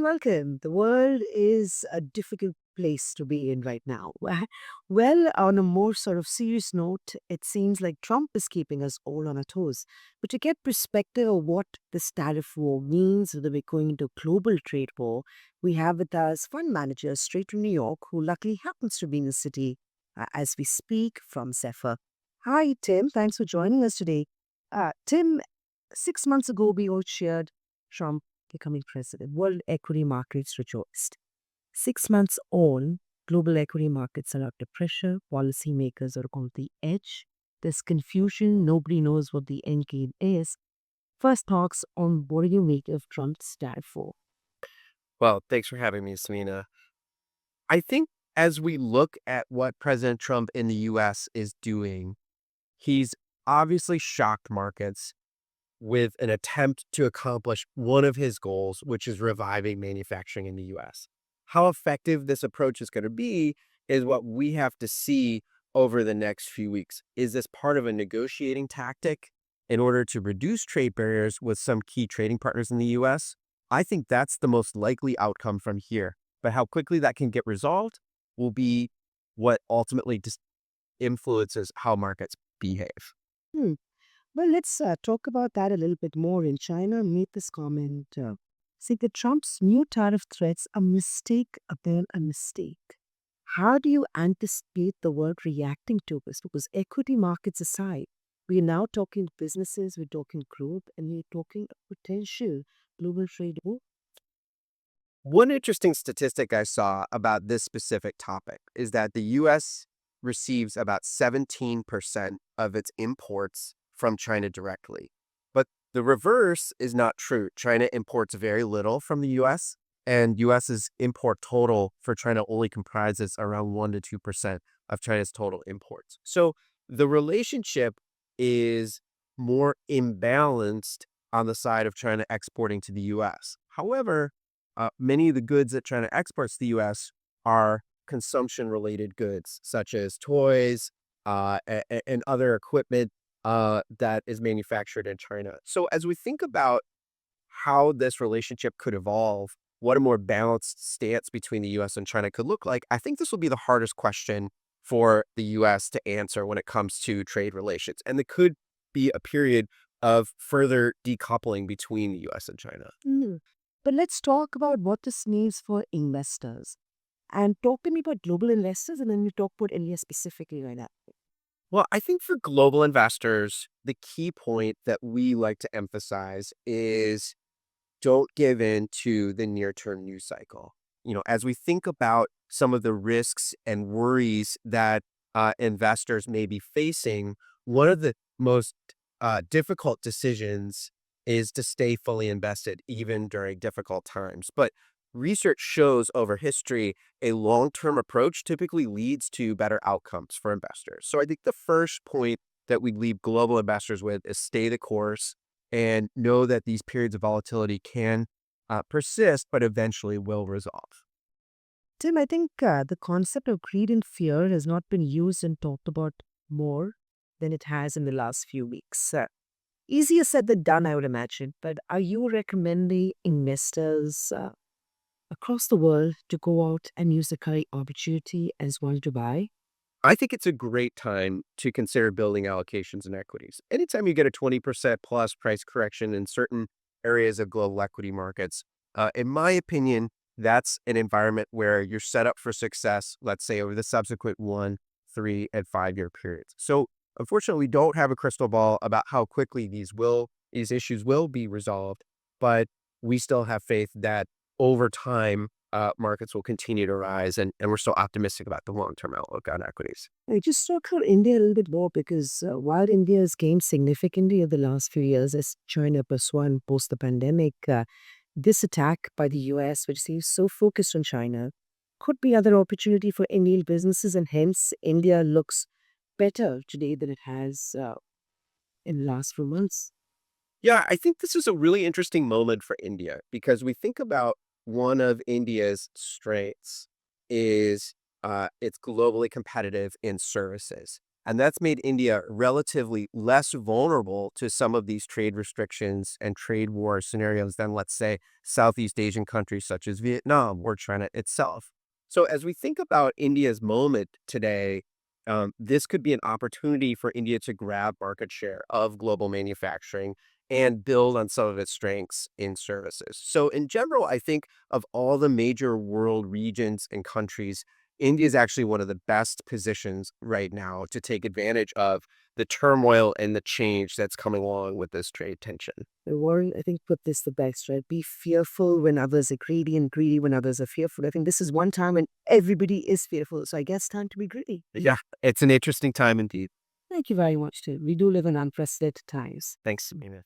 welcome. The world is a difficult place to be in right now. Well, on a more sort of serious note, it seems like Trump is keeping us all on our toes. But to get perspective of what this tariff war means, whether we're going into a global trade war, we have with us fund manager straight from New York, who luckily happens to be in the city as we speak from Zephyr. Hi, Tim. Thanks for joining us today. Tim, 6 months ago, we all cheered Trump becoming president. World equity markets rejoiced. 6 months on, global equity markets are under pressure. Policymakers are on the edge. There's confusion. Nobody knows what the end game is. First thoughts on what do you make of Trump's tariff war? Well, thanks for having me, Samina. I think as we look at what President Trump in the US is doing, he's obviously shocked markets with an attempt to accomplish one of his goals, which is reviving manufacturing in the US. How effective this approach is going to be is what we have to see over the next few weeks. Is this part of a negotiating tactic in order to reduce trade barriers with some key trading partners in the US? I think that's the most likely outcome from here. But how quickly that can get resolved will be what ultimately just influences how markets behave. Hmm. Well, let's talk about that a little bit more. In China made this comment, saying that Trump's new tariff threats a mistake upon a mistake. How do you anticipate the world reacting to this? Because equity markets aside, we are now talking businesses, we're talking growth, and we're talking a potential global trade war. One interesting statistic I saw about this specific topic is that the US receives about 17% of its imports from China directly. But the reverse is not true. China imports very little from the US, and US's import total for China only comprises around 1 to 2% of China's total imports. So the relationship is more imbalanced on the side of China exporting to the US. However, many of the goods that China exports to the US are consumption related goods, such as toys and other equipment that is manufactured in China. So, as we think about how this relationship could evolve, what a more balanced stance between the US and China could look like, I think this will be the hardest question for the US to answer when it comes to trade relations. And there could be a period of further decoupling between the US and China. Mm. But let's talk about what this means for investors. And talk to me about global investors, and then we talk about India specifically right now. Well, I think for global investors, the key point that we like to emphasize is don't give in to the near term news cycle. As we think about some of the risks and worries that investors may be facing, one of the most difficult decisions is to stay fully invested even during difficult times. But research shows over history a long term approach typically leads to better outcomes for investors. So I think the first point that we leave global investors with is stay the course and know that these periods of volatility can persist, but eventually will resolve. Tim, I think the concept of greed and fear has not been used and talked about more than it has in the last few weeks. Easier said than done, I would imagine. But are you recommending investors across the world to go out and use the current opportunity as well to buy? I think it's a great time to consider building allocations in equities. Anytime you get a 20% plus price correction in certain areas of global equity markets, in my opinion, that's an environment where you're set up for success, let's say over the subsequent 1, 3, and 5 year periods. So unfortunately, we don't have a crystal ball about how quickly these issues will be resolved, but we still have faith that over time markets will continue to rise, and we're still optimistic about the long-term outlook on equities. I just talk about India a little bit more because while India has gained significantly in the last few years as China pursued post the pandemic, this attack by the US, which seems so focused on China, could be other opportunity for Indian businesses, and hence India looks better today than it has in the last few months. Yeah, I think this is a really interesting moment for India because we think about one of India's strengths is it's globally competitive in services. And that's made India relatively less vulnerable to some of these trade restrictions and trade war scenarios than, let's say, Southeast Asian countries such as Vietnam or China itself. So, as we think about India's moment today, this could be an opportunity for India to grab market share of global manufacturing and build on some of its strengths in services. So, in general, I think of all the major world regions and countries, India is actually one of the best positions right now to take advantage of the turmoil and the change that's coming along with this trade tension. Warren, I think, put this the best, right? Be fearful when others are greedy and greedy when others are fearful. I think this is one time when everybody is fearful. So I guess time to be greedy. Yeah, it's an interesting time indeed. Thank you very much, too. We do live in unprecedented times. Thanks, Samina.